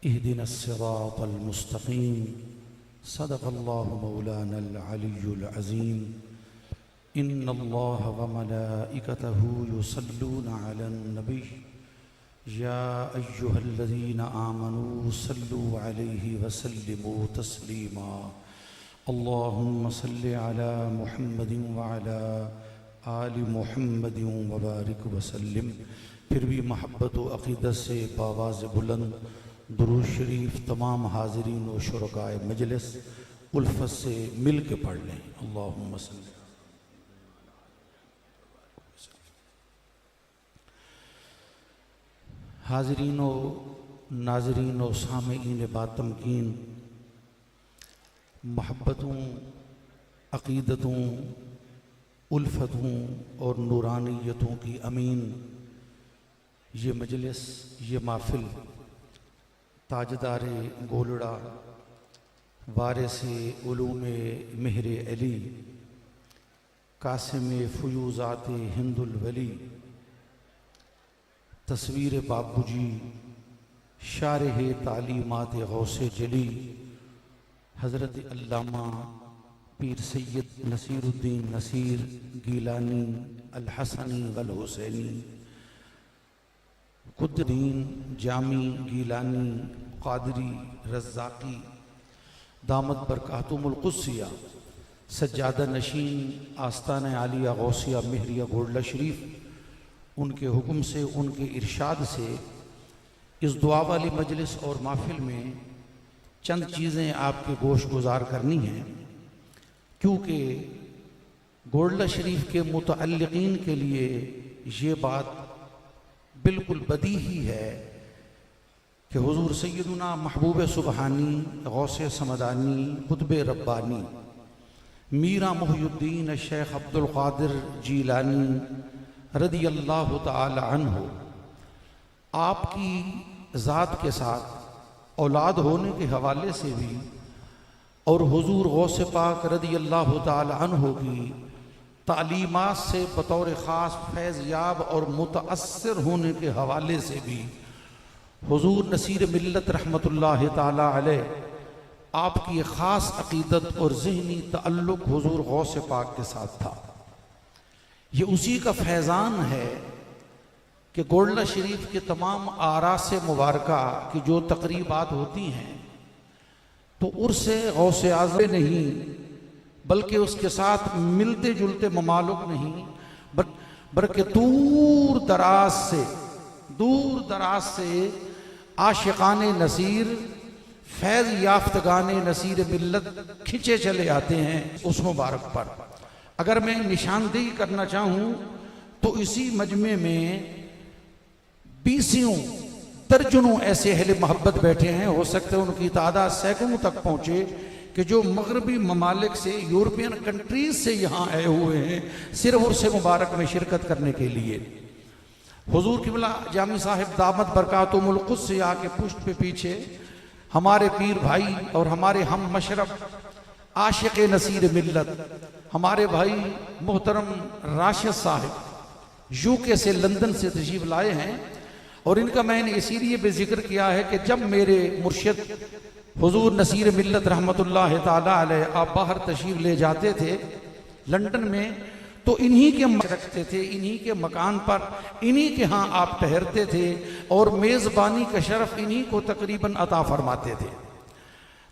इहदिनस सिरातल मुस्तकीम सदक़ल्लाहु मौलानल अलियुल अज़ीम। इन्नल्लाह व मलाइकतहु युसल्लूना अलन नबी या अय्युहल्लज़ीना आमनू सल्लु अलैहि व सल्लिमू तस्लीमा। अल्लाहुम्मा सल्लि अला मुहम्मदिन व अला आलि मुहम्मदिन व बारिक व सल्लिम। फिर भी मोहब्बत व अक़ीदत से बावाज़ बुलंद दुरूद शरीफ तमाम हाज़रीन व शुरकाए मजलिस उल्फत से मिल के पढ़ लें। अल्लाहुम्मा सल्लि। हाज़रीन व नाज़रीन व सामईन बातमकीन, मोहब्बतों, अक़ीदतों, उल्फतों और नूरानियतों की अमीन ये मजलिस, ये महफ़िल ताजदारे गोलड़ा वारिसे उलूमे मेहरे अली कासिमे फ़ुयूज़ाते हिंदुल वली तस्वीर बाबूजी शारह तालीमात गौसे जली हज़रत अल्लामा पीर सैयद नसीरुद्दीन नसीर गीलानी अल हसनी वल हुसैनी कुद्दीन जामी गीलानी क़ादरी रज़्ज़ाक़ी दामत बरकातुहुल क़ुद्सिया सज्जादा नशीन आस्तान आलिया गौसिया मेहरिया घोड़ला शरीफ, उनके हुक्म से, उनके इरशाद से इस दुआ वाली मजलिस और महफ़िल में चंद चीज़ें आपके गोश गुजार करनी हैं, क्योंकि घोड़ला शरीफ के मुतअल्लिक़ीन के लिए ये बात बिल्कुल बदीही है कि हुज़ूर सैयदुना महबूब सुबहानी गौसे समदानी कुतुब रब्बानी मीरा मुहय्युद्दीन शेख अब्दुल क़ादिर जीलानी रदियल्लाहु ताला अन्हु आपकी ज़ात के साथ औलाद होने के हवाले से भी और हुज़ूर गौसे पाक रदियल्लाहु ताला अन्हु की तालीमात से बतौर ख़ास फैज़ याब और मुतअस्सिर होने के हवाले से भी हुज़ूर नसीर मिल्लत रहमतुल्लाहि ताला अलैह आपकी एक ख़ास अक़ीदत और ज़हनी तअल्लुक़ हुज़ूर गौसे पाक के साथ था। ये उसी का फैज़ान है कि घोड़ला शरीफ के तमाम आरास मुबारका की जो तक़रीबात होती हैं तो उर्से गौसे आज़म नहीं बल्कि उसके साथ मिलते जुलते ममालुक नहीं बल्कि दूर दराज से आशिकाने नसीर फैज़ याफ्तगाने नसीर मिल्लत खिंचे चले आते हैं उस मुबारक पर। अगर मैं निशानदेही करना चाहूँ तो इसी मजमे में बीसियों दर्जनों ऐसे अहले मोहब्बत बैठे हैं, हो सकता है उनकी तादाद सैकड़ों तक पहुँचे, कि जो मगरबी ममालिक से, यूरोपियन कंट्रीज से यहाँ आए हुए हैं सिर्फ उर्से मुबारक में शिरकत करने के लिए। हुजूर क़िबला जामी साहिब दामत बरकातुहुल क़ुद्सिया के पुष्ट पे पीछे हमारे पीर भाई और हमारे हम मशरफ आशिक़ नसीर मिल्लत हमारे भाई मोहतरम राशिद साहिब यूके से, लंदन से तशरीफ़ लाए हैं। और इनका मैंने इसीलिए भी जिक्र किया है कि जब मेरे मुर्शिद हुजूर नसीर मिल्लत रहमतुल्लाहि ताला अलैह आप बाहर तशरीफ़ ले जाते थे लंदन में, तो इन्हीं के रखते थे, इन्हीं के मकान पर, इन्हीं के यहाँ आप ठहरते थे और मेज़बानी का शरफ इन्हीं को तकरीबन अता फरमाते थे।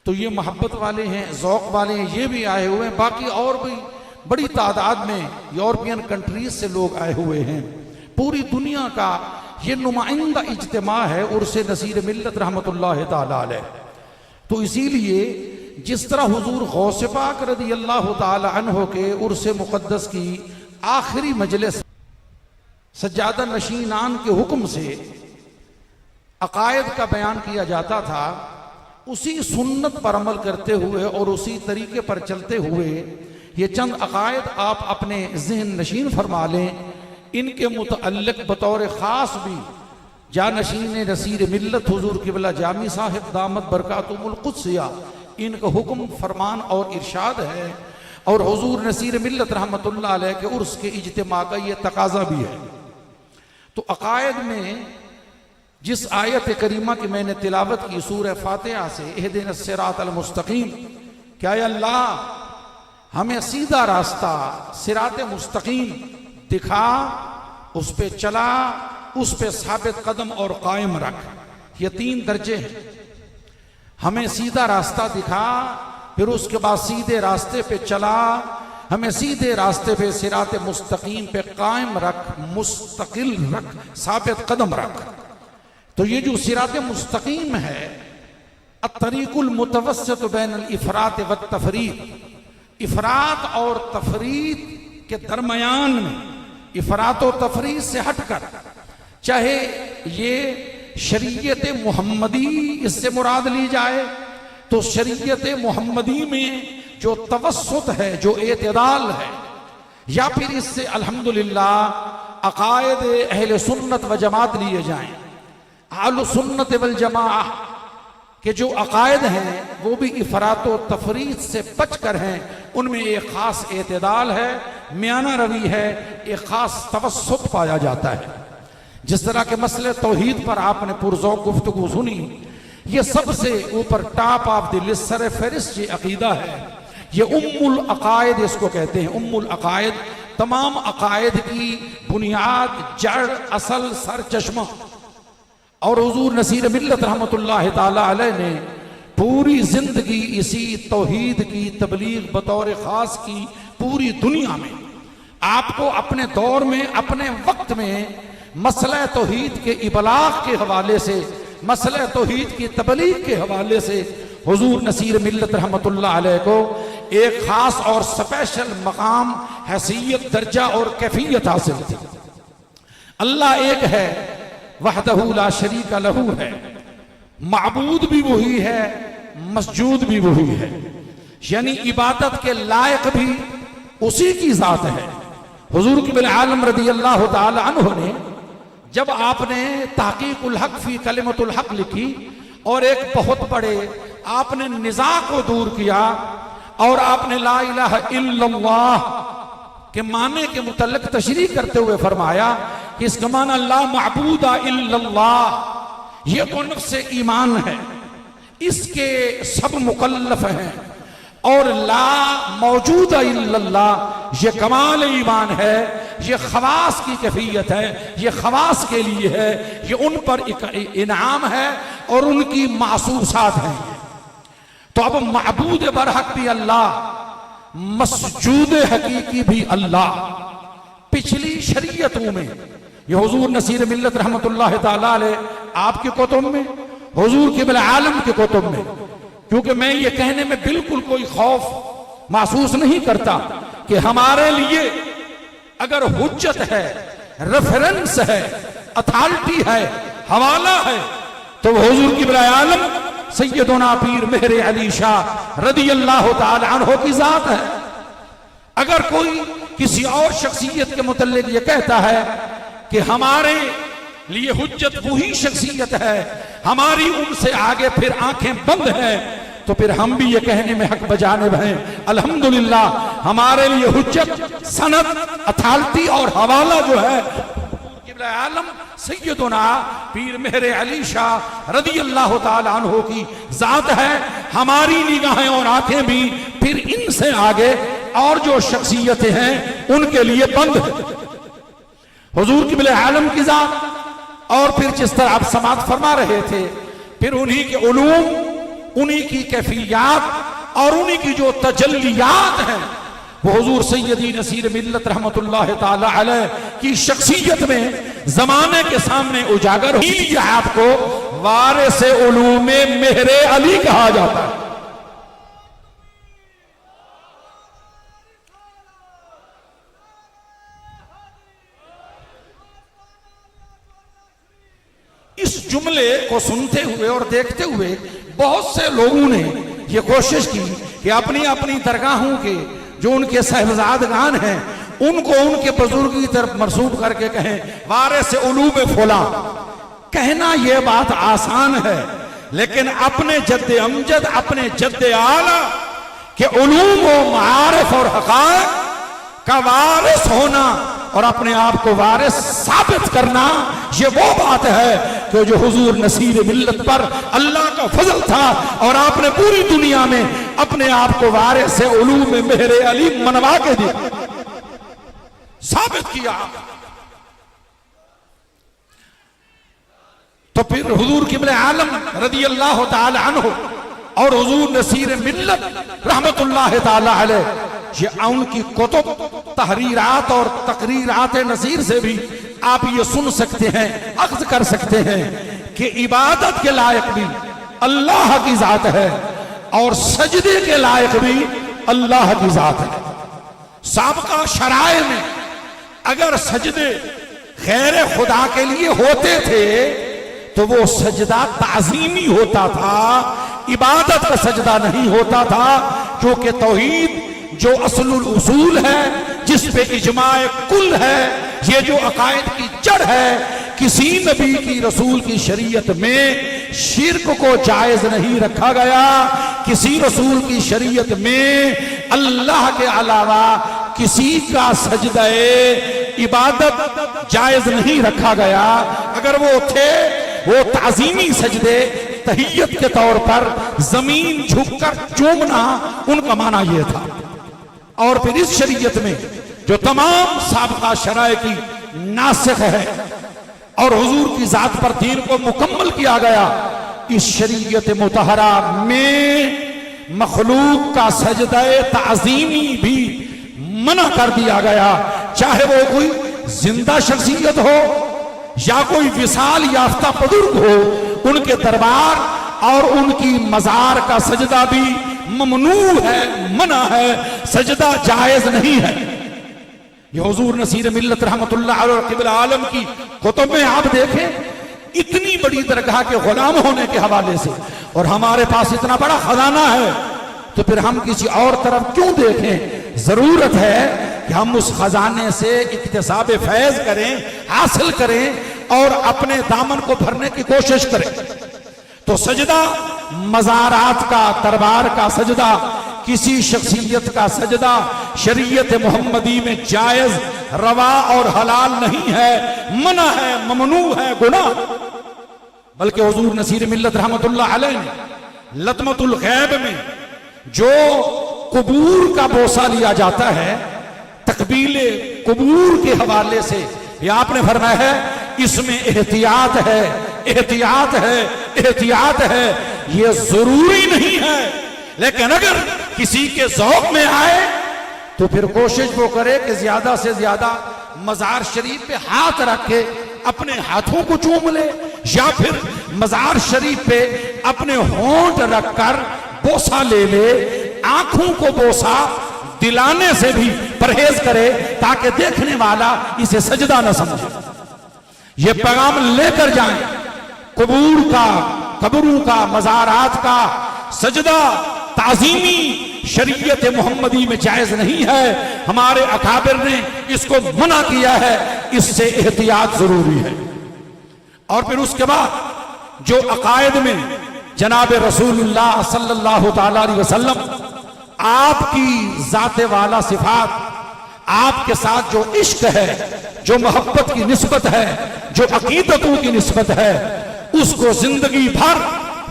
तो ये मोहब्बत वाले हैं, ज़ौक़ वाले हैं, ये भी आए हुए हैं। बाकी और भी बड़ी तादाद में यूरोपियन कंट्रीज से लोग आए हुए हैं। पूरी दुनिया का ये नुमाइंदा इज्तिमा है उर्से नसीर मिल्लत रहमतुल्लाहि ताला अलैह। तो इसीलिए जिस तरह हुजूर गौसे पाक रदियल्लाहु ताला अन्हु के उर्से मुक़द्दस की आखिरी मजलिस सज्जादा नशीनान के हुक्म से अकायद का बयान किया जाता था, उसी सुन्नत पर अमल करते हुए और उसी तरीके पर चलते हुए ये चंद अकायद आप अपने ज़हन नशीन फरमा लें। इनके मुतअल्लिक़ बतौर ख़ास भी जानशीन नसीर मिल्लत हुजूर क़िबला जामी साहिब दामत बरकातुहुल क़ुद्सिया इनका हुक्म फरमान और इरशाद है, और हुजूर नसीर मिल्लत रहमतुल्लाह अलैह के उर्स के इज्तिमा का ये तकाज़ा भी है। तो अकायद में जिस आयत करीमा की मैंने तिलावत की सूरह फातिहा से, इहदिनस सिरातल मुस्तकीम, क्या अल्लाह हमें सीधा रास्ता सिरात मुस्तकीम दिखा, उस पे चला, उस पे साबित कदम और कायम रख। ये 3 दर्जे हैं। हमें सीधा रास्ता दिखा, फिर उसके बाद सीधे रास्ते पे चला, हमें सीधे रास्ते पे सिरात मुस्तकीम पे कायम रख, मुस्तकिल रख, साबित कदम रख। तो ये जो सिरात मुस्तकीम है, अत्तरीकुल मुतवस्सित बैनल इफरात व तफरीद, इफरात और तफरीद के दरमियान में, इफरात और तफरीद से हटकर, चाहे ये शरीयत मुहम्मदी इससे मुराद ली जाए तो शरीयत मुहम्मदी में जो तवस्सुत है, जो एतदाल है, या फिर इससे अल्हम्दुलिल्लाह अकायद अहले सुन्नत व जमात लिए जाएं। अहले सुन्नत वल जमाअह के जो अकायद हैं वो भी इफरात व तफरीद से बचकर हैं। उनमें एक खास एतदाल है, मियाना रवी है, एक खास तवस्सुत पाया जाता है। जिस तरह के मसले तौहीद पर आपने पुरज़ौक़ गुफ्तगू सुनी, ये सबसे ऊपर टॉप ऑफ द लिस्ट, सर फहरिस्त ये अकीदा है। ये उम्मुल अकायद इसको कहते हैं, उम्मुल अकायद, तमाम अकायद की बुनियाद, जड़, असल, सर चश्मा। और हुजूर नसीर मिल्लत रहमतुल्लाह ताला अलैह ने पूरी जिंदगी इसी तौहीद की तबलीग बतौर खास की पूरी दुनिया में, आपको अपने दौर में, अपने वक्त में मसला तौहीद के इबलाग के हवाले से, मसला तौहीद की तबलीग के हवाले से हुजूर नसीर मिल्लत रहमतुल्लाह अलैह को एक खास और स्पेशल मकाम, हैसियत, दर्जा और कैफियत हासिल थी। अल्लाह एक है, वहदहू ला शरीक लहू है, माबूद भी वही है, मसजूद भी वही है, यानी इबादत के लायक भी उसी की जात है। हुजूर की आलम रदी अल्लाह ताला अन्हु ने, जब आपने तहकीकुल हक फी कलिमतुल हक लिखी और एक बहुत बड़े आपने निज़ा को दूर किया और आपने ला इलाहा इल्लल्लाह के माने के मुतल्लिक तशरीह करते हुए फरमाया कि इसका माना ला माबूदा इल्लल्लाह, ये तो नफ्स ईमान है, इसके सब मुकल्लफ हैं, और ला मौजूदा इल्लल्लाह ये कमाल ईमान है, ये खवास की कैफियत है, ये खवास के लिए है, ये उन पर इनाम है और उनकी मासूसात हैं। तो अब माबूद बरहक भी अल्लाह, मसजूद हकीकी भी अल्लाह। पिछली शरीयतों में ये हुजूर नसीर मिल्लत रहमतुल्लाह ताला अलैह आपकी कुतुब में, हुजूर के आलम की कुतुब में, क्योंकि मैं ये कहने में बिल्कुल कोई खौफ महसूस नहीं करता कि हमारे लिए अगर हुज्जत है, रेफरेंस है, अथॉरिटी है, हवाला है, तो हुजूर की आलम सैयदना पीर मेहर अली शाह रदी अल्लाह ताला अन्हु की जात है। अगर कोई किसी और शख्सियत के मुतल्लिक ये कहता है कि हमारे लिए हुज्जत वही शख्सियत है, हमारी उनसे आगे फिर आंखें बंद हैं, तो फिर हम भी ये कहने में हक बजानिब हैं अल्हम्दुलिल्लाह हमारे लिए हुज्जत, सनद, अथॉरिटी और हवाला जो है आलम सैयदना पीर मेहर अली शाह रदी अल्लाह ताला अन्हु की जात है। हमारी निगाहें और आंखें भी फिर इनसे आगे और जो शख्सियतें हैं उनके लिए बंद है। हुजूर की आलम की जात, और फिर जिस तरह आप समात फरमा रहे थे, फिर उन्हीं के उलूम, उन्हीं की कैफियत और उन्हीं की जो तजल्लियात हैं वो हुजूर सैयदी नसीर मिल्लत रहमतुल्लाह ताला अलैह की शख्सियत में जमाने के सामने उजागर हुई। आपको वारिस उलूमे मेहरे अली कहा जाता है। इस जुमले को सुनते हुए और देखते हुए बहुत से लोगों ने यह कोशिश की कि अपनी अपनी दरगाहों के जो उनके साहिबजादगान हैं उनको उनके बुजुर्ग की तरफ मरसूब करके कहें वारिस उलूम फुला। कहना यह बात आसान है, लेकिन अपने जद्दे अमजद, अपने जद्दे आला के उलूम व मारिफ और हक़ाइक़ का वारिस होना और अपने आप को वारिस साबित करना, ये वो बात है कि जो हुजूर नसीर मिल्लत पर अल्लाह का फजल था और आपने पूरी दुनिया में अपने आप को वारिस से उलूम में मेहरे अली मनवा के दिया, साबित किया। तो फिर हुजूर किबले आलम रदी अल्लाह ताला अन्हु और हुजूर नसीर मिल्लत रहमतुल्लाह ताला अलैह, ये उनकी कुतुब तहरीरात और तकरीरात नसीर से भी आप ये सुन सकते हैं, अख्ज़ कर सकते हैं कि इबादत के लायक भी अल्लाह की जात है और सजदे के लायक भी अल्लाह की जात है। साबका शराए में अगर सजदे खैर खुदा के लिए होते थे तो वो सजदा ताज़ीमी होता था, इबादत का सजदा नहीं होता था, क्योंकि तौहीद जो असलुल उसूल है, जिस पे इजमाए कुल है, ये जो अकायद की जड़ है, किसी नबी की रसूल की शरीयत में शिर्क को जायज नहीं रखा गया, किसी रसूल की शरीयत में अल्लाह के अलावा किसी का सजदे इबादत जायज नहीं रखा गया। अगर वो थे वो ताज़ीमी सजदे तहियत के तौर पर जमीन झुककर चूमना, उनका माना यह था। और फिर इस शरीयत में जो तमाम साबका शराय की नासिख है और हुजूर की जात पर दीन को मुकम्मल किया गया, इस शरीयत मुतहरा में मखलूक का सजदे ताज़ीमी भी मना कर दिया गया, चाहे वो कोई जिंदा शख्सियत हो या कोई विसाल याफ्ता बुजुर्ग हो, उनके दरबार और उनकी मजार का सजदा भी ममनू है, मना है, सजदा जायज नहीं है। ये हुजूर नसीर मिल्लत रहमतुल्लाह अलैह क़िबला आलम की कुतुब में आप देखें, इतनी बड़ी दरगाह के गुलाम होने के हवाले से, और हमारे पास इतना बड़ा खजाना है, तो फिर हम किसी और तरफ क्यों देखें? जरूरत है कि हम उस खजाने से इक्तिसाब फैज करें, हासिल करें और अपने दामन को भरने की कोशिश करें। तो सजदा मज़ारात का, दरबार का सजदा, किसी शख्सियत का सजदा शरीयत मोहम्मदी में जायज, रवा और हलाल नहीं है, मना है, ममनू है, गुनाह। बल्कि हुजूर नसीर मिल्लत रहमतुल्लाह अलैह ने लतमतुल गैब में जो कुबूर का बोसा लिया जाता है, तकबीले कुबूर के हवाले से, ये आपने फरमाया है इसमें एहतियात है, एहतियात है, एहतियात है। ये जरूरी नहीं है, लेकिन अगर किसी के ज़ौक़ में आए तो फिर कोशिश वो करे कि ज्यादा से ज्यादा मज़ार शरीफ पे हाथ रख के अपने हाथों को चूम ले, या फिर मज़ार शरीफ पे अपने होंठ रखकर बोसा ले ले। आंखों को बोसा दिलाने से भी परहेज करे, ताकि देखने वाला इसे सजदा न समझे। ये पैगाम लेकर जाएं, कुबूर का, कब्रों का, मज़ारात का सजदा ताज़ीमी शरीयत मोहम्मदी में जायज नहीं है। हमारे अकाबिर ने इसको मना किया है, इससे एहतियात जरूरी है। और फिर उसके बाद जो अकायद में जनाब रसूलुल्लाह सल्लल्लाहु ताला अलैहि वसल्लम आपकी जाते वाला सिफात, आपके साथ जो इश्क है, जो मोहब्बत की निस्बत है, जो अकीदतों की निस्बत है, उसको जिंदगी भर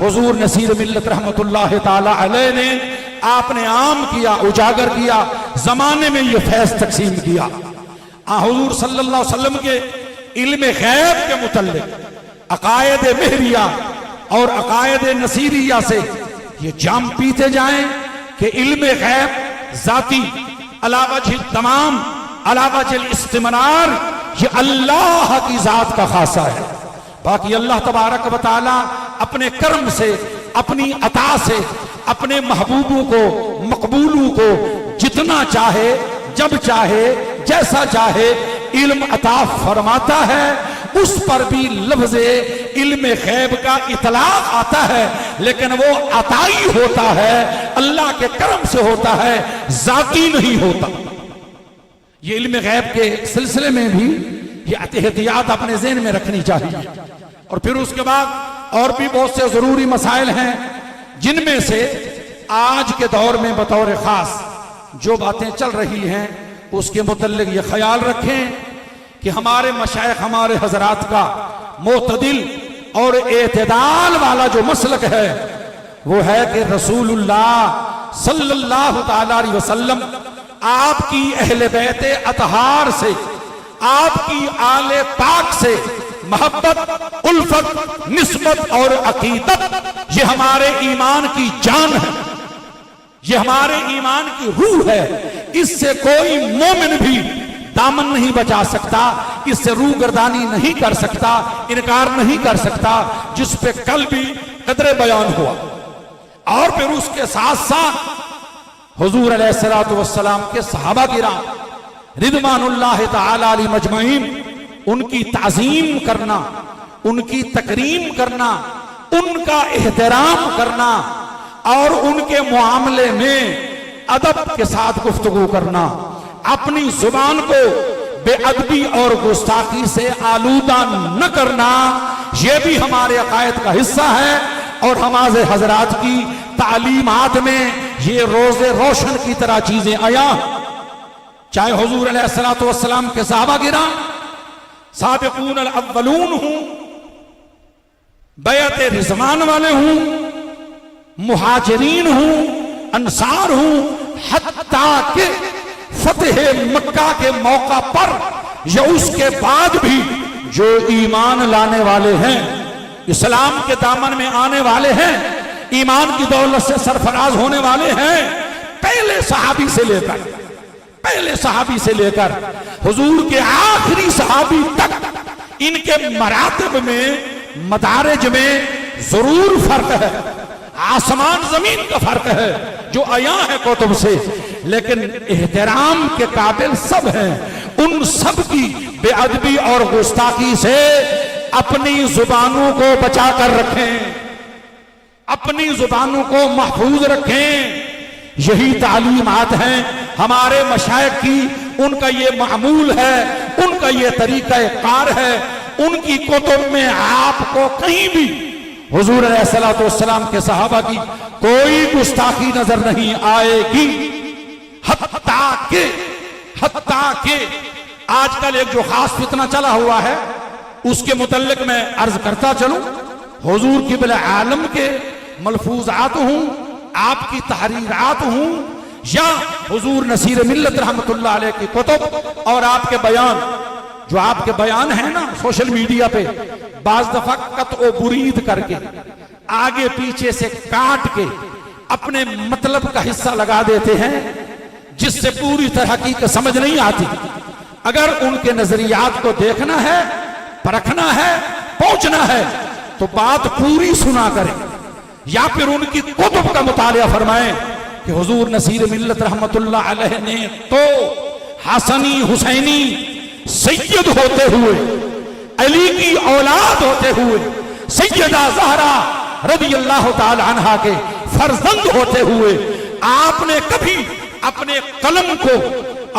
हुजूर नसीर मिल्लत रहमतुल्लाह ताला अलैह ने आपने आम किया, उजागर किया, जमाने में ये फैज़ तकसीम किया। हुजूर सल्लल्लाहु अलैहि वसल्लम के इल्म गैब के मुतल्लिक अकायद मेहरिया और अकायद नसीरिया से ये जाम पीते जाएं कि इल्म गैब जाती अलावजिल तमाम अलावजिल इस्तिमरार ये अल्लाह की जात का खासा है। बाकी अल्लाह तबारक व तआला अपने कर्म से, अपनी अता से, अपने महबूबों को, मकबूलों को जितना चाहे, जब चाहे, जैसा चाहे इल्म अता फरमाता है। उस पर भी लफ्ज़े इल्म गैब का इतलाक आता है, लेकिन वो अताई होता है, अल्लाह के करम से होता है, जाती नहीं होता। ये इल्म गैब के सिलसिले में भी ये एहतियात अपने ज़हन में रखनी चाहिए। और फिर उसके बाद और भी बहुत से जरूरी मसाइल हैं, जिनमें से आज के दौर में बतौर खास जो बातें चल रही हैं उसके मुतल्लिक ये ख्याल रखें कि हमारे मशाइख हमारे हजरात का मोतदिल और एतदाल वाला जो मसलक है वो है कि रसूलुल्लाह सल्लल्लाहु ताला अलैहि वसल्लम आपकी अहले बैते अतहार से, आपकी आले पाक से मोहब्बत, उल्फत, निस्बत और अकीदत ये हमारे ईमान की जान है, ये हमारे ईमान की रूह है। इससे कोई मोमिन भी दामन नहीं बचा सकता, इससे रूगर्दानी नहीं कर सकता, इनकार नहीं कर सकता, जिस पे कल भी कदरे बयान हुआ। और फिर उसके साथ साथ हुजूर अलैहिस्सलातु वस्सलाम के सहाबा किराम रिदवानुल्लाह ताला अलैहि मजमईन, उनकी ताजीम करना, उनकी तकरीम करना, उनका एहतराम करना और उनके मुआमले में अदब के साथ गुफ्तगू करना, अपनी जुबान को बेअदबी और गुस्ताखी से आलूदा न करना, यह भी हमारे अकायद का हिस्सा है। और हमारे हजरात की तालीमात में ये रोजे रोशन की तरह चीजें आया, चाहे हुजूर अलैहिस्सलातु वस्सलाम के सहाबा गिराम साबिकून अल अव्वलून हूं, बैअत रिज़वान वाले हूं, मुहाजिरीन हूं, अंसार हूं, हत्ता के फतेह मक्का के मौका पर या उसके बाद भी जो ईमान लाने वाले हैं, इस्लाम के दामन में आने वाले हैं, ईमान की दौलत से सरफराज होने वाले हैं, पहले सहाबी से लेकर हुजूर के आखिरी सहाबी तक इनके मरातब में, मदारिज में जरूर फर्क है, आसमान जमीन का फर्क है जो आया है कुतुब से, लेकिन एहतराम के काबिल सब हैं। उन सब की बेअदबी और गुस्ताखी से अपनी जुबानों को बचा कर रखें, अपनी जुबानों को महफूज रखें। यही तालीमात हैं हमारे मशाइख की, उनका ये मामूल है, उनका ये तरीका कार है। उनकी कुतुब में आपको कहीं भी हुजूर अलैहिस्सलातु वस्सलाम के सहाबा की कोई गुस्ताखी नजर नहीं आएगी। हत्ता के आजकल एक जो खास फितना चला हुआ है उसके मुतल्लिक मैं अर्ज करता चलूं, हुजूर क़िबला आलम के मलफूजात हूं, आपकी तहरीरात हूं, या हुजूर नसीर मिल्लत रहमतुल्लाह अलैह की कुतुब और आपके बयान, जो आपके बयान है ना सोशल मीडिया पे, बाज दफा कत ओ बुरीद करके आगे पीछे से काट के अपने मतलब का हिस्सा लगा देते हैं, जिससे पूरी तरह की समझ नहीं आती। अगर उनके नजरियात को देखना है, परखना है, पहुंचना है, तो बात पूरी सुना करें, या फिर उनकी कुतुब का मुतालिया फरमाएं कि हुजूर नसीर मिल्लत रहमतुल्लाह अलैह ने तो हसनी हुसैनी सैयद होते हुए, अली की औलाद होते हुए, सैयदा ज़हरा रज़ियल्लाहु ताला अन्हा के फर्जंद होते हुए, आपने कभी अपने कलम को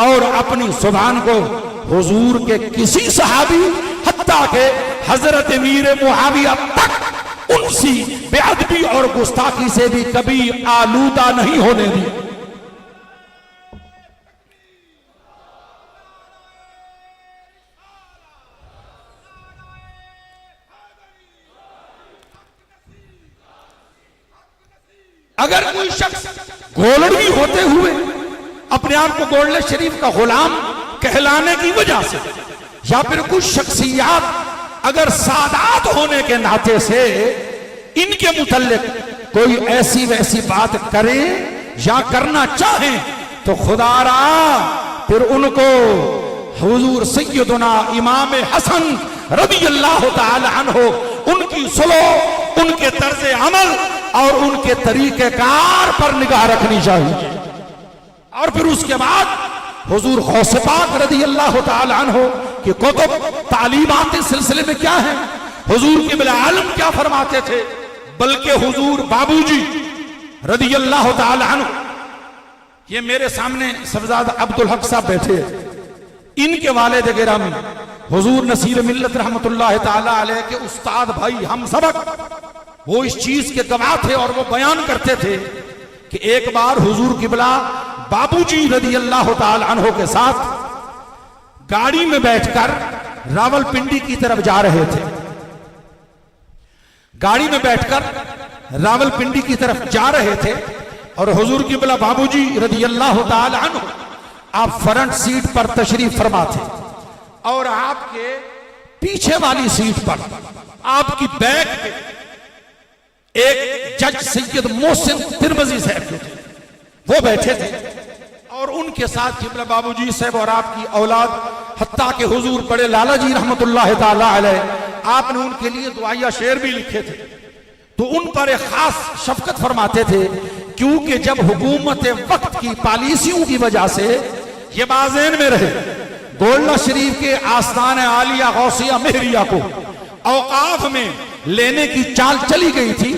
और अपनी जुबान को हुजूर के किसी सहाबी हत्ता के हजरत मीर मुआविया तक उनसी बेअदबी और गुस्ताखी से भी कभी आलूदा नहीं होने दी। अगर कोई शख्स गोलड़ी होते हुए अपने आप को गोल्ड शरीफ का गुलाम कहलाने की वजह से, या फिर कुछ शख्सियात अगर सादात होने के नाते से इनके मुतल्लिक कोई ऐसी वैसी बात करे या करना चाहे, तो खुदारा फिर उनको हुजूर सैयदुना इमाम हसन रज़ियल्लाहु ताला अन्हु उनकी सुलो, उनके तर्ज अमल और उनके तरीकेकार पर निगाह रखनी चाहिए। और फिर उसके बाद हुजूर गौसे पाक रज़ियल्लाहु ताला अन्हु कि कुतुब तालीमात इस सिलसिले में क्या है, हुजूर क़िबला आलम क्या फरमाते थे, बल्कि हुजूर बाबूजी रज़ियल्लाहु ताला अन्हु, ये मेरे सामने सफजाद अब्दुल हक साहब बैठे हैं, इनके वालिद गिरामी हुजूर नसीर मिल्लत रहमतुल्लाह ताला अलैह के उस्ताद भाई हम सबक, वो इस चीज के गवाह थे और वो बयान करते थे कि एक बार हुजूर क़िबला बाबूजी रज़ियल्लाहु ताला अन्हु के साथ गाड़ी में बैठकर रावलपिंडी की तरफ जा रहे थे। गाड़ी में बैठकर रावलपिंडी की तरफ जा रहे थे और हुजूर क़िबला बाबूजी रज़ियल्लाहु ताला अन्हु आप फ्रंट सीट पर तशरीफ फरमा थे और आपके पीछे वाली सीट पर आपकी बैक पे एक जज सैयद मोहसिन तिरमिज़ी साहब जो थे वो बैठे थे और उनके साथ क़िबला बाबूजी साहब और आपकी औलाद हत्ता के हुजूर बड़े लाला जी रहमतुल्लाह ताला अलैह आपने उनके लिए दुआया शेर भी लिखे थे। तो उन पर एक खास शफकत फरमाते थे क्योंकि जब हुकूमत वक्त की पॉलिसियों की वजह से ये बाज़ेन में रहे, गोल्डा शरीफ के आस्थान आलिया गौसिया मेहरिया को औकाफ में लेने की चाल चली गई थी,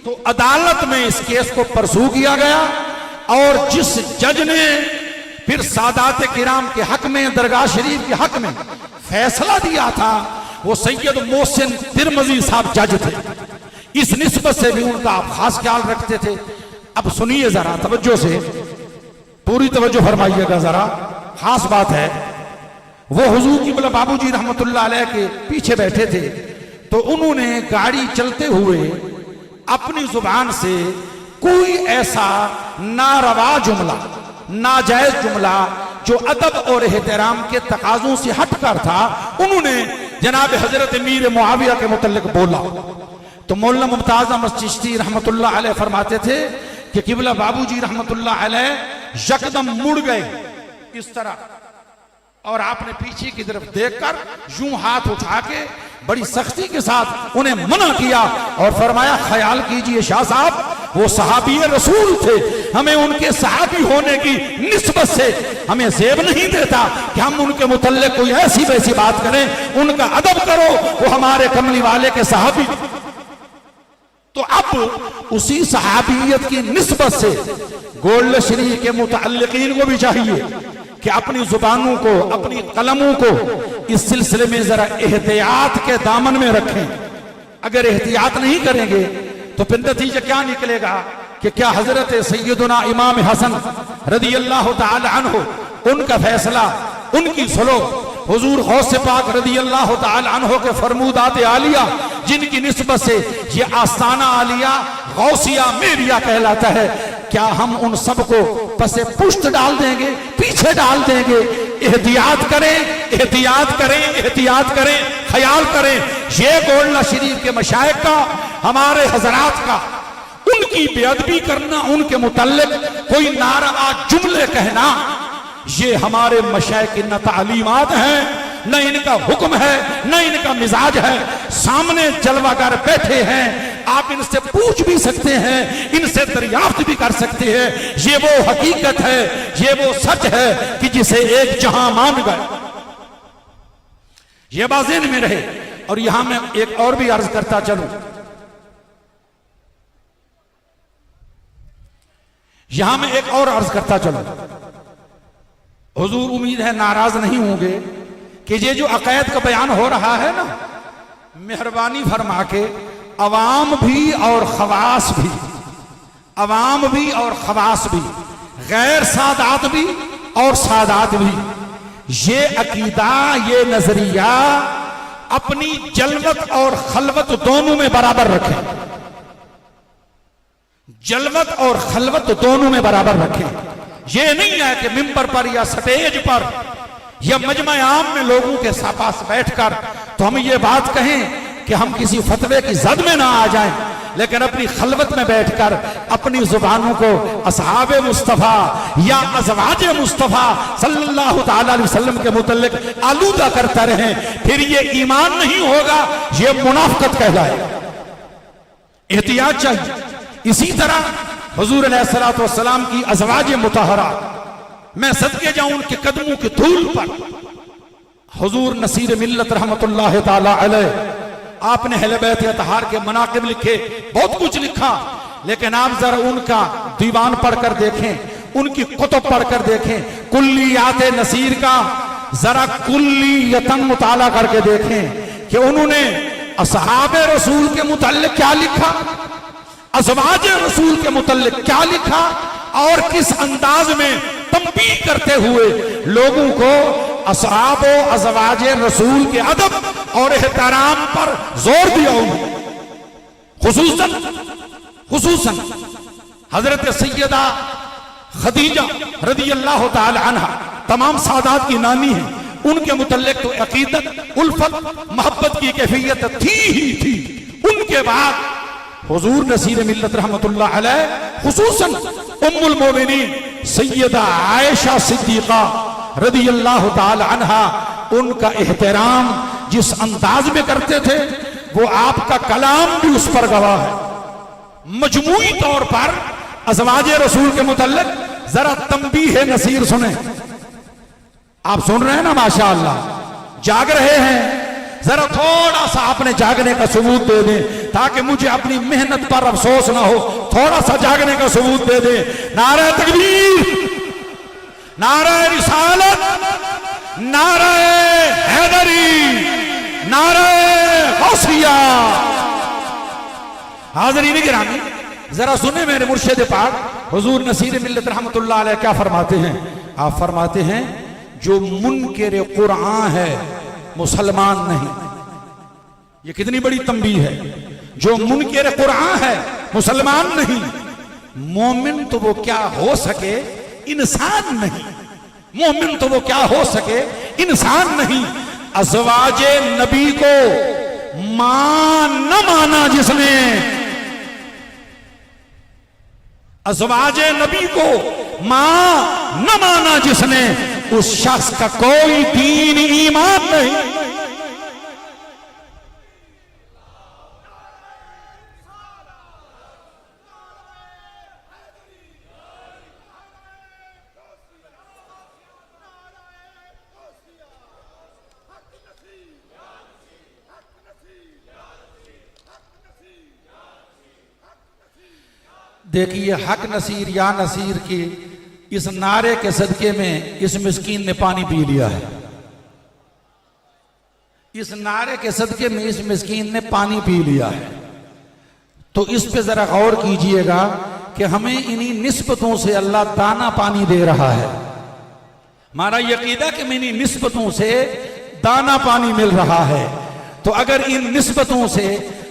तो अदालत में इस केस को परसू किया गया और जिस जज ने फिर सादात किराम के हक में, दरगाह शरीफ के हक में फैसला दिया था, वो सैयद मोहसिन तिरमिज़ी साहब जज थे। इस निस्बत से भी उनका आप खास ख्याल रखते थे। अब सुनिए जरा तवज्जो से, पूरी तवज्जो फरमाइएगा जरा, खास बात है। वो हुजूर क़िबला बाबूजी रहमतुल्लाह अलैह के पीछे बैठे थे, तो उन्होंने गाड़ी चलते हुए अपनी जुबान से कोई ऐसा नारवा जुमला, नाजायज जुमला जो अदब और एहतराम के तकाजों से हटकर था, उन्होंने जनाब हजरत मीर मुआविया के मुतल्लिक बोला। तो मौलाना मुमताज अहमद चिश्ती रहमतुल्लाह अलैह फरमाते थे कि क़िबला बाबूजी रहमतुल्लाह अलैह यकदम मुड़ गए इस तरह और आपने पीछे की तरफ देखकर यूं हाथ उठा के बड़ी सख्ती के साथ उन्हें मना किया और फरमाया, ख्याल कीजिए शाह साहब, वो सहाबी रसूल थे, हमें उनके सहाबी होने की निस्बत से हमें जेब नहीं देता कि हम उनके मुतल्लिक कोई ऐसी वैसी बात करें। उनका अदब करो, वो हमारे कमली वाले के सहाबी। तो अब उसी सहाबियत की निस्बत से गोल्ड शरीफ के मुतअल्लिकीन को भी चाहिए कि अपनी जुबानों को, अपनी कलमों को इस सिलसिले में जरा एहतियात के दामन में रखें। अगर एहतियात नहीं करेंगे तो फिर नतीजा क्या निकलेगा कि क्या हजरत सैयदुना इमाम हसन रज़ियल्लाहु ताला अन्हु, उनका फैसला, उनकी सुलो, हुजूर गौसे पाक रज़ियल्लाहु ताला अन्हु के फरमूदात आलिया जिनकी निस्बत से ये आस्थाना आलिया गौसिया मेरिया कहलाता है, क्या हम उन सबको पसे पुष्ट डाल देंगे, पीछे डाल देंगे? एहतियात करें, एहतियात करें, एहतियात करें, ख्याल करें। ये गोल्डा शरीफ के मशाइख का, हमारे हजरात का, उनकी बेअदबी करना, उनके मुतल्लिक कोई नारवा जुमले कहना, ये हमारे मशाइख की न तालीमात हैं, न इनका हुक्म है, न इनका मिजाज है। सामने जलवागर बैठे हैं, आप इनसे पूछ भी सकते हैं, इनसे दरियाफ्त भी कर सकते हैं। ये वो हकीकत है, ये वो सच है कि जिसे एक जहां मान गए। ये बाज़ेन में रहे। और यहां मैं एक और भी अर्ज करता चलूं, यहां मैं एक और अर्ज करता चलूं। हुजूर उम्मीद है नाराज नहीं होंगे कि ये जो अक़ैद का बयान हो रहा है ना, मेहरबानी फरमा के अवाम भी और खवास भी, अवाम भी और खवास भी, गैर सादात भी और सादात भी, ये अकीदा, ये नजरिया अपनी जलवत और खलवत दोनों में बराबर रखें। जलवत और खलवत दोनों में बराबर रखें। ये नहीं है कि मिंबर पर या स्टेज पर या मजमा आम में लोगों के पास बैठकर तो हम ये बात कहें कि हम किसी फतवे की जद में ना आ जाएं, लेकिन अपनी खलवत में बैठकर अपनी जुबानों को असहाबे मुस्तफा या अज़वाजे मुस्तफा सल्लल्लाहु ताला अलैहि वसल्लम के मुतल्लिक आलूदा करता रहें, फिर ये ईमान नहीं होगा, ये मुनाफिकत कहलाएगा। एहतियात चाहिए। इसी तरह हुजूर अलैहिस्सलातु वस्सलाम की अज़वाजे मुतहरा, मैं सदके जाऊं उनके कदमों की धूल पर। हुजूर नसीर मिल्लत रहमतुल्लाह ताला अलैह, आपने अहले बैत अतहार के मनाकिब लिखे, बहुत कुछ लिखा, लेकिन आप जरा उनका दीवान पढ़कर देखें, उनकी कुतुब पढ़कर देखें, कुल्लियात नसीर का जरा कुल्लियतन मुताला करके देखें कि उन्होंने असहाबे रसूल के मुतल्लिक क्या लिखा, अज़वाजे रसूल के मुतल्लिक क्या लिखा, और किस अंदाज में तंबीह करते हुए लोगों को असहाब अज़वाज रसूल के अदब और एहतराम पर जोर दिया उन्होंने। खुसूसन हजरत सैयदा खदीजा रदी अल्लाह ताला अन्हा तमाम सादात की नानी है, उनके मुतल्लिक तो अकीदत उल्फत मोहब्बत की कैफियत थी ही थी। उनके बाद हुजूर नसीर मिल्लत रहमतुल्लाह अलैह खुसूसन उम्मुल मोमिनीन सैयदा आयशा सिद्दीका रदी अल्लाह ताला अन्हा, उनका एहतराम जिस अंदाज में करते थे वो आपका कलाम भी उस पर गवाह है। मजमूई तौर पर अज़वाजे रसूल के मुतल्लिक जरा तंबीह है नसीर सुने। आप सुन रहे हैं ना, माशाअल्लाह जाग रहे हैं, जरा थोड़ा सा अपने जागने का सबूत दे दें ताकि मुझे अपनी मेहनत पर अफसोस ना हो। थोड़ा सा जागने का सबूत दे दें। नारे तकबीर, नारे रिसालत, नारे हैदरी, नारे गौसिया। हाज़रीन गिरामी, जरा सुने मेरे मुर्शिद पाक हुजूर नसीर मिल्लत रहमतुल्लाह अलैह क्या फरमाते हैं। आप फरमाते हैं जो मुनकिर कुरान है मुसलमान नहीं। ये कितनी बड़ी तंबीह है। जो मुनकिर कुरान है मुसलमान नहीं। मोमिन तो वो क्या हो सके, इंसान नहीं। मोमिन तो वो क्या हो सके, इंसान नहीं। अज़वाजे नबी को मां न माना जिसने, अज़वाजे नबी को मां न माना जिसने, उस शख्स का कोई दीन ईमान नहीं। देखिए हक नसीर या नसीर की इस नारे के सदके में इस मिस्कीन ने पानी पी लिया है। इस नारे के सदके में इस मिस्कीन ने पानी पी लिया है। तो इस पे जरा गौर कीजिएगा कि हमें इन्हीं निस्बतों से अल्लाह दाना पानी दे रहा है। हमारा यकीदा कि इन्हीं निस्बतों से दाना पानी मिल रहा है। तो अगर इन निस्बतों से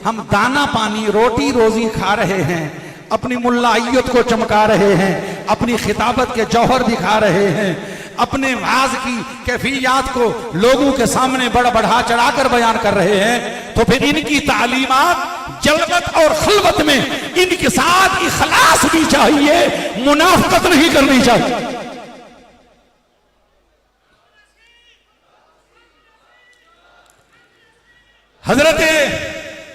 हम दाना पानी रोटी रोजी खा रहे हैं, अपनी मुल्लाइयत को चमका रहे हैं, अपनी खिताबत के जौहर दिखा रहे हैं, अपने वाज की कैफियत को लोगों के सामने बढ़ा चढ़ाकर बयान कर रहे हैं, तो फिर इनकी तालीमात जलवत और खलवत में इनके साथ इखलास भी चाहिए, मुनाफकत नहीं करनी चाहिए। हजरत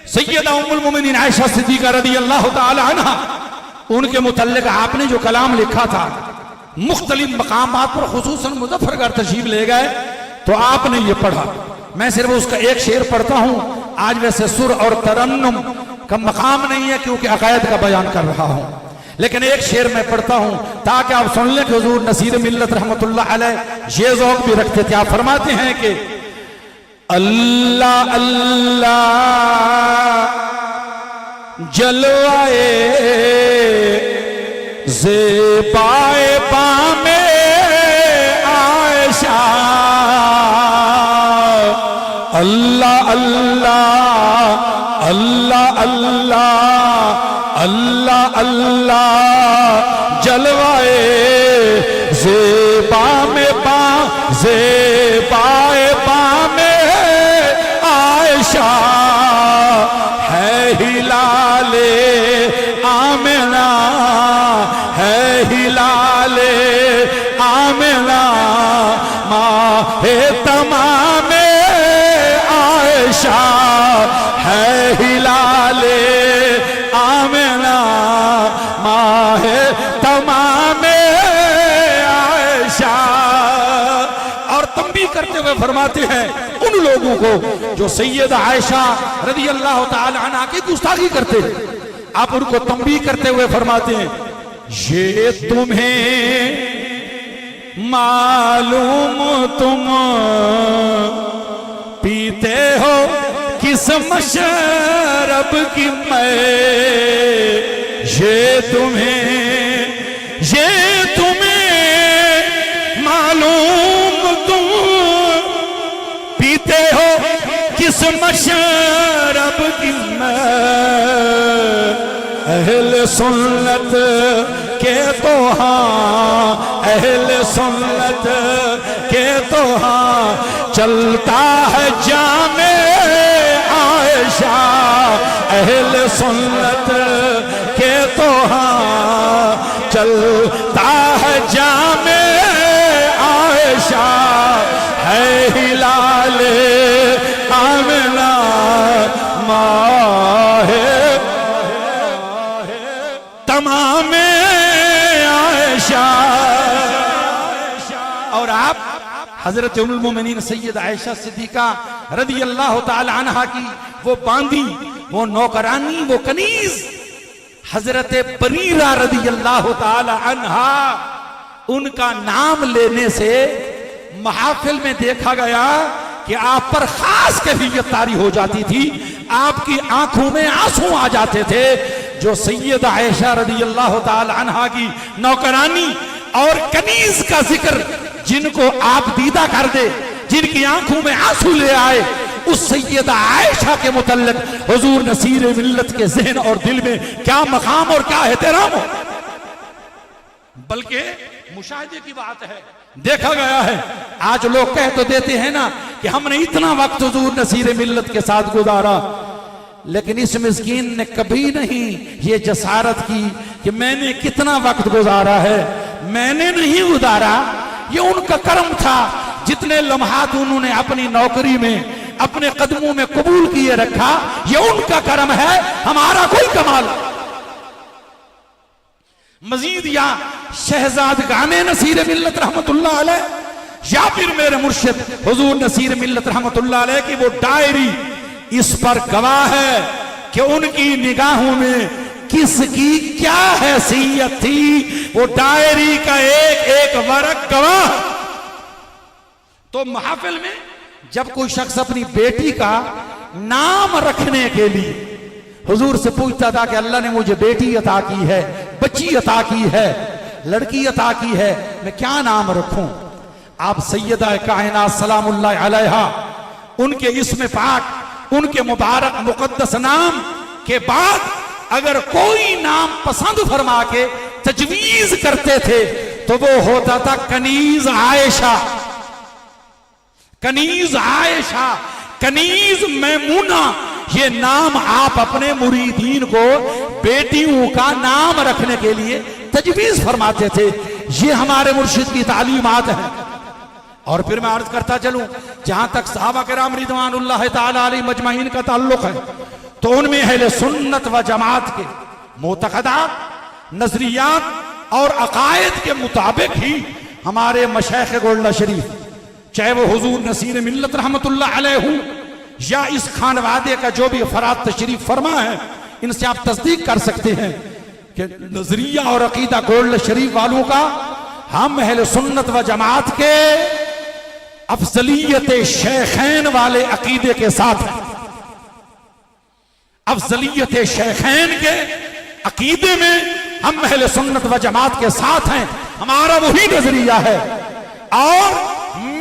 सैयदा उम्मुल मोमिनीन आयशा सिद्दीका रदी अल्लाह ताला अन्हा, उनके मुतल्लिक आपने जो कलाम लिखा था मुख्तलिफ मकामात पर खुसूसन मुजफ्फरगढ़ तशरीफ ले गए तो आपने ये पढ़ा। मैं सिर्फ उसका एक शेर पढ़ता हूं। आज वैसे सुर और तरन्नुम का मकाम नहीं है क्योंकि अकायद का बयान कर रहा हूं, लेकिन एक शेर मैं पढ़ता हूं ताकि आप सुन लें कि हुजूर नसीर मिल्लत रहमतुल्लाह अलैह ये ज़ौक़ भी रखते थे। आप फरमाते हैं कि अल्लाह अल्लाह जलवाए ज़ेबाए पामे आयशा, अल्लाह अल्लाह अल्लाह अल्लाह अल्लाह अल्लाह जलवाए ज़ेबा में पा ज़ेबाए पामे आयशा, है हिलाले आमिना, है हिलाले आमिना, माहे तमामे आयशा, है हिलाले आमिना, माहे तमामे आयशा। और तंबीह करते हुए फरमाते हैं उन लोगों को जो सैयदा आयशा रज़ी अल्लाह ताला अन्हा की गुस्ताखी करते हैं, आप उनको तंबीह करते हुए फरमाते हैं ये तुम्हें मालूम तुम पीते हो किस मशरब की मैं, ये तुम्हें मालूम तुम शरब की मैं अहल सुन्नत के तो हाँ, अहल सुन्नत के तो हाँ चलता है जामे आयशा, अहल सुन्नत के तो हाँ चलता है जामे आयशा, है हिलाले आमिना माहे तमाम आयशा। और आप हजरत उम्मुल मोमिनीन सैयद आयशा सिद्दीका रदी अल्लाह ताला अन्हा की वो बांदी, वो नौकरानी, वो कनीज हजरत बरीरा रदी अल्लाह ताला अन्हा, उनका नाम लेने से महफिल में देखा गया कि आप पर खास कैफियत तारी हो जाती थी, आपकी आंखों में आंसू आ जाते थे। जो सैयद आयशा रदी अल्लाह ताला अन्हा की नौकरानी और कनीज का जिक्र जिनको आप दीदा कर दे, जिनकी आंखों में आंसू ले आए, उस सैयदा आयशा के मुतल्लिक हुजूर नसीर मिल्लत के ज़हन और दिल में क्या मकाम और क्या एहतराम हो। बल्कि मुशाहिदे की बात है, देखा गया है। आज लोग कह तो देते हैं ना कि हमने इतना वक्त हुजूर नसीर मिल्लत के साथ गुजारा, लेकिन इस मिस्कीन ने कभी नहीं ये जसारत की कि मैंने कितना वक्त गुजारा है। मैंने नहीं गुजारा, ये उनका कर्म था। जितने लम्हात उन्होंने अपनी नौकरी में अपने कदमों में कबूल किए रखा, ये उनका कर्म है, हमारा कोई कमाल। मजीद या शहजाद गाने नसीर मिल्लत रहमतुल्लाह अलैह, या फिर मेरे मुर्शिद हुजूर नसीर मिल्लत रहमतुल्लाह अलैह की वो डायरी इस पर गवाह है कि उनकी निगाहों में किसकी क्या हैसियत थी। वो डायरी का एक एक वर्क गवाह। तो महफिल में जब कोई शख्स अपनी बेटी का नाम रखने के लिए हुजूर से पूछता था कि अल्लाह ने मुझे बेटी अता की है, बच्ची अता की है, लड़की अता की है, मैं क्या नाम रखूं? आप सैयदा कायनात सलामुल्लाह अलैहा उनके इस्म पाक, उनके मुबारक मुकद्दस नाम के बाद अगर कोई नाम पसंद फरमा के तजवीज करते थे तो वो होता था कनीज आयशा, कनीज आयशा, कनीज मैमूना। ये नाम आप अपने मुरीदीन को बेटियों का नाम रखने के लिए तजवीज फरमाते थे। ये हमारे मुर्शिद की तालीमात है। और फिर मैं अर्ज करता चलूं, जहां तक सहाबा किराम रिदवानुल्लाह ताला अलैहिम मजमाइन का ताल्लुक है, तो उनमें अहले सुन्नत व जमात के मोतक़दात, नजरियात और अकायद के मुताबिक ही हमारे मशाइख गोल्डा शरीफ, चाहे वो हुजूर नसीर मिल्लत रहमतुल्लाह अलैह हो या इस खानवादे का जो भी अफराद तशरीफ फरमा है, इनसे आप तस्दीक कर सकते हैं कि नजरिया और अकीदा गोल्ड शरीफ वालों का हम अहले सुन्नत व जमात के अफजलियत शेखैन वाले अकीदे के साथ हैं। अफजलियत शेखैन के अकीदे में हम अहले सुन्नत व जमात के साथ हैं। हमारा वही नजरिया है। और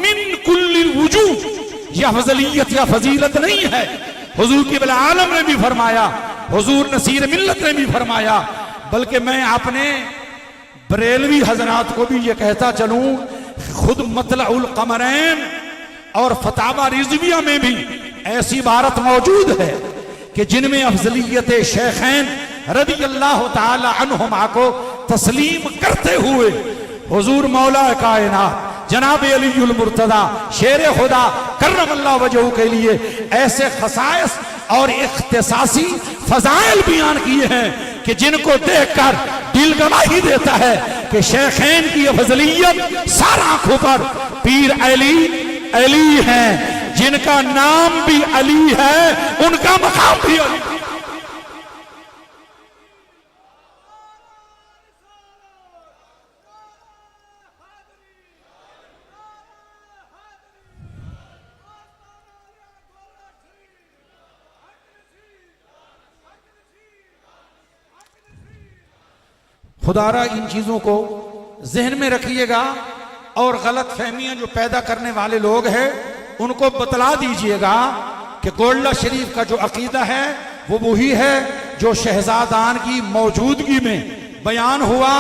मिन कुल्ली वजूह यह फजलियत या फजीलत नहीं है। हुजूर क़िबला आलम ने भी फरमाया, हुजूर नसीर मिल्लत ने भी फरमाया, बल्कि मैं अपने बरेलवी हजरात को भी ये कहता चलूं, खुद मतलउल कमरैन और फतावा रिजविया में भी ऐसी इबारत मौजूद है कि जिनमें अफजलियत शेखैन रदी अल्लाह ताला अन्हुमा को तस्लीम करते हुए हुजूर मौला कायनात जनाब अलीउल मुर्तदा शेर खुदा कर्रमल्लाहु वजहू के लिए ऐसे खसाइस और इख्तिसासी फजाइल बयान किए हैं कि जिनको देखकर दिल गवाही देता है कि शेखैन की अफजलियत सार आंखों पर पीर अली अली हैं, जिनका नाम भी अली है उनका मकाम भी अली। खुदारा इन चीजों को जहन में रखिएगा और गलत फहमियां जो पैदा करने वाले लोग हैं उनको बतला दीजिएगा कि गोल्डा शरीफ का जो अकीदा है वो वही है जो शहजादान की मौजूदगी में बयान हुआ,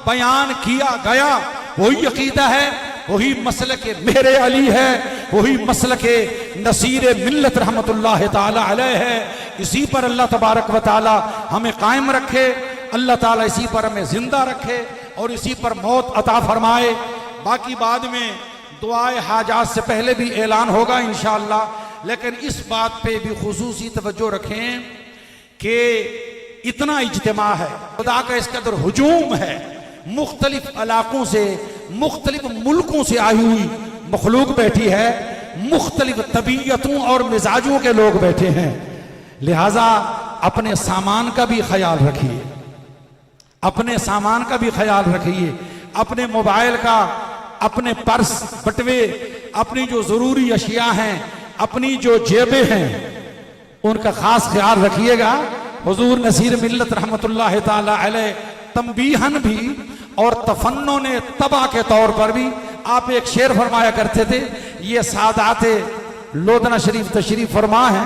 बयान किया गया, वही अकीदा है, वही मसलक मेरे अली है, वही मसलक नसीर मिल्लत रहमतुल्लाह ताला अलैह है। इसी पर अल्लाह तबारक व ताला हमें कायम रखे, अल्लाह ताला इसी पर हमें जिंदा रखे और इसी पर मौत अता फरमाए। बाकी बाद में दुआए हाजात से पहले भी ऐलान होगा इंशाअल्लाह, लेकिन इस बात पे भी खुसूसी तवज्जो रखें कि इतना इज्तिमा है, खुदा का इस कदर हुजूम है, मुख्तलिफ इलाकों से, मुख्तलिफ मुल्कों से आई हुई मखलूक बैठी है, मुख्तलिफ तबीयतों और मिजाजों के लोग बैठे हैं। लिहाजा अपने सामान का भी ख्याल रखिए, अपने सामान का भी ख्याल रखिए, अपने मोबाइल का, अपने पर्स बटवे, अपनी जो जरूरी अशिया हैं, अपनी जो जेबें हैं, उनका खास ख्याल रखिएगा। हुजूर नसीर मिल्लत रहमतुल्लाह ताला अलैह तंबीहन भी और तफन्नो ने तबा के तौर पर भी आप एक शेर फरमाया करते थे। ये सादाते लोधना शरीफ तशरीफ फरमा है,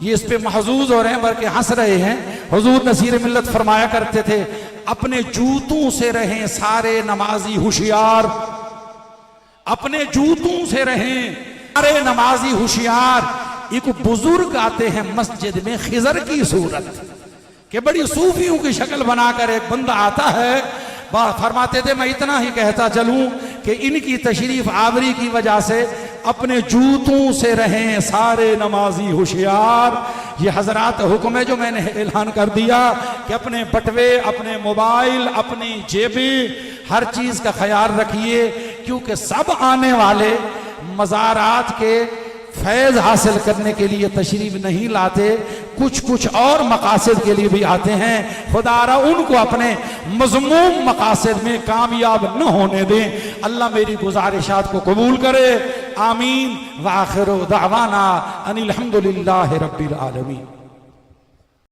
ये इस पे महजूज हो रहे हैं बल्कि हंस रहे हैं। हुजूर नसीर मिल्लत फरमाया करते थे, अपने जूतों से रहें सारे नमाजी होशियार, अपने जूतों से रहें सारे नमाजी होशियार। एक बुजुर्ग आते हैं मस्जिद में खिजर की सूरत के, बड़ी सूफियों की शक्ल बनाकर एक बंदा आता है, फरमाते थे मैं इतना ही कहता चलूं कि इनकी तशरीफ आवरी की वजह से अपने जूतों से रहें सारे नमाजी होशियार। ये हजरात हुक्म है जो मैंने ऐलान कर दिया कि अपने बटवे, अपने मोबाइल, अपनी जेबें, हर चीज का ख्याल रखिए, क्योंकि सब आने वाले मज़ारात के फैज़ हासिल करने के लिए तशरीफ नहीं लाते, कुछ कुछ और मकासद के लिए भी आते हैं। खुदारा उनको अपने मज़मूम मकासद में कामयाब न होने दें। अल्लाह मेरी गुजारिशात को कबूल करे। आमीन। व आखिरु दावाना अनिल हम्दुलिल्लाहि रब्बिल आलमीन।